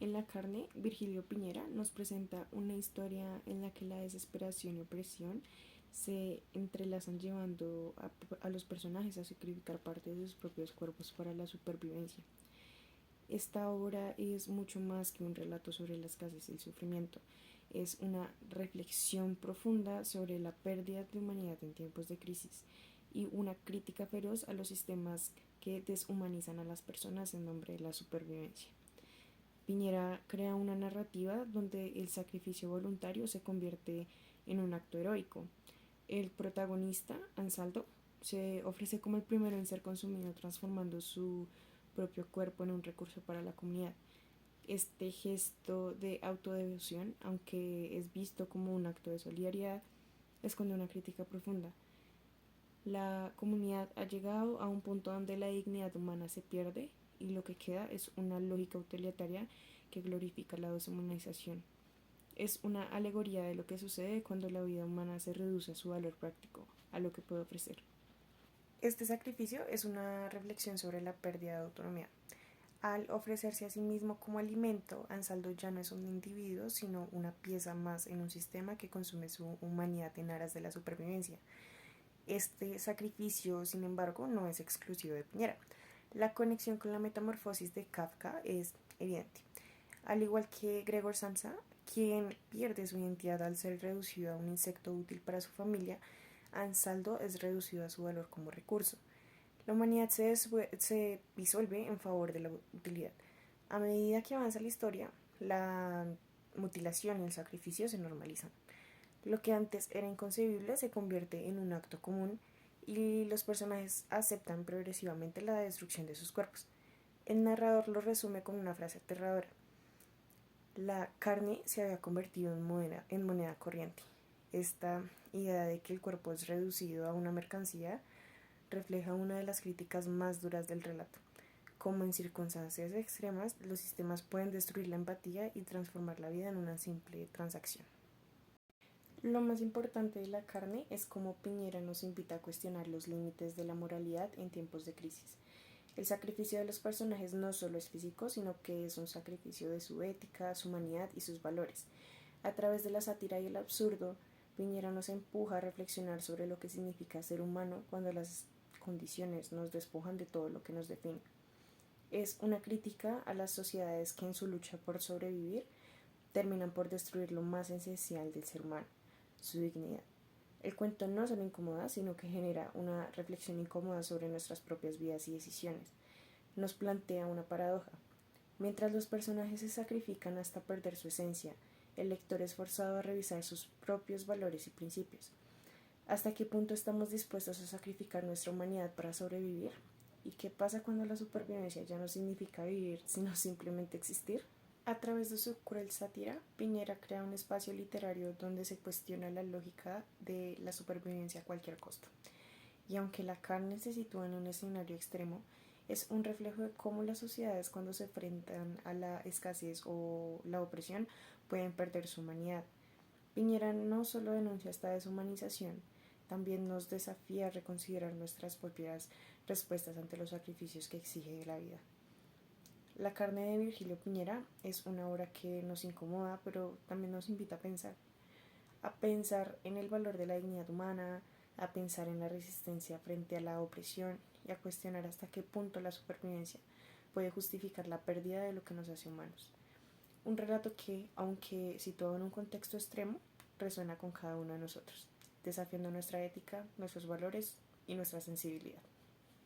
En La carne, Virgilio Piñera nos presenta una historia en la que la desesperación y opresión se entrelazan llevando a los personajes a sacrificar parte de sus propios cuerpos para la supervivencia. Esta obra es mucho más que un relato sobre la escasez y el sufrimiento. Es una reflexión profunda sobre la pérdida de humanidad en tiempos de crisis y una crítica feroz a los sistemas que deshumanizan a las personas en nombre de la supervivencia. Piñera crea una narrativa donde el sacrificio voluntario se convierte en un acto heroico. El protagonista, Ansaldo, se ofrece como el primero en ser consumido, transformando su propio cuerpo en un recurso para la comunidad. Este gesto de autodevoción, aunque es visto como un acto de solidaridad, esconde una crítica profunda. La comunidad ha llegado a un punto donde la dignidad humana se pierde y lo que queda es una lógica utilitaria que glorifica la deshumanización. Es una alegoría de lo que sucede cuando la vida humana se reduce a su valor práctico, a lo que puede ofrecer. Este sacrificio es una reflexión sobre la pérdida de autonomía. Al ofrecerse a sí mismo como alimento, Ansaldo ya no es un individuo, sino una pieza más en un sistema que consume su humanidad en aras de la supervivencia. Este sacrificio, sin embargo, no es exclusivo de Piñera. La conexión con la metamorfosis de Kafka es evidente. Al igual que Gregor Samsa, quien pierde su identidad al ser reducido a un insecto útil para su familia, Ansaldo es reducido a su valor como recurso. La humanidad se disuelve en favor de la utilidad. A medida que avanza la historia, la mutilación y el sacrificio se normalizan. Lo que antes era inconcebible se convierte en un acto común y los personajes aceptan progresivamente la destrucción de sus cuerpos. El narrador lo resume con una frase aterradora. La carne se había convertido en moneda corriente. Esta idea de que el cuerpo es reducido a una mercancía refleja una de las críticas más duras del relato. Como en circunstancias extremas, los sistemas pueden destruir la empatía y transformar la vida en una simple transacción. Lo más importante de La carne es cómo Piñera nos invita a cuestionar los límites de la moralidad en tiempos de crisis. El sacrificio de los personajes no solo es físico, sino que es un sacrificio de su ética, su humanidad y sus valores. A través de la sátira y el absurdo, Piñera nos empuja a reflexionar sobre lo que significa ser humano cuando las condiciones nos despojan de todo lo que nos define. Es una crítica a las sociedades que en su lucha por sobrevivir terminan por destruir lo más esencial del ser humano, su dignidad. El cuento no solo incomoda, sino que genera una reflexión incómoda sobre nuestras propias vidas y decisiones. Nos plantea una paradoja. Mientras los personajes se sacrifican hasta perder su esencia, el lector es forzado a revisar sus propios valores y principios. ¿Hasta qué punto estamos dispuestos a sacrificar nuestra humanidad para sobrevivir? ¿Y qué pasa cuando la supervivencia ya no significa vivir, sino simplemente existir? A través de su cruel sátira, Piñera crea un espacio literario donde se cuestiona la lógica de la supervivencia a cualquier costo. Y aunque La carne se sitúa en un escenario extremo, es un reflejo de cómo las sociedades cuando se enfrentan a la escasez o la opresión pueden perder su humanidad. Piñera no solo denuncia esta deshumanización, también nos desafía a reconsiderar nuestras propias respuestas ante los sacrificios que exige la vida. La carne de Virgilio Piñera es una obra que nos incomoda, pero también nos invita a pensar en el valor de la dignidad humana, a pensar en la resistencia frente a la opresión y a cuestionar hasta qué punto la supervivencia puede justificar la pérdida de lo que nos hace humanos. Un relato que, aunque situado en un contexto extremo, resuena con cada uno de nosotros, desafiando nuestra ética, nuestros valores y nuestra sensibilidad.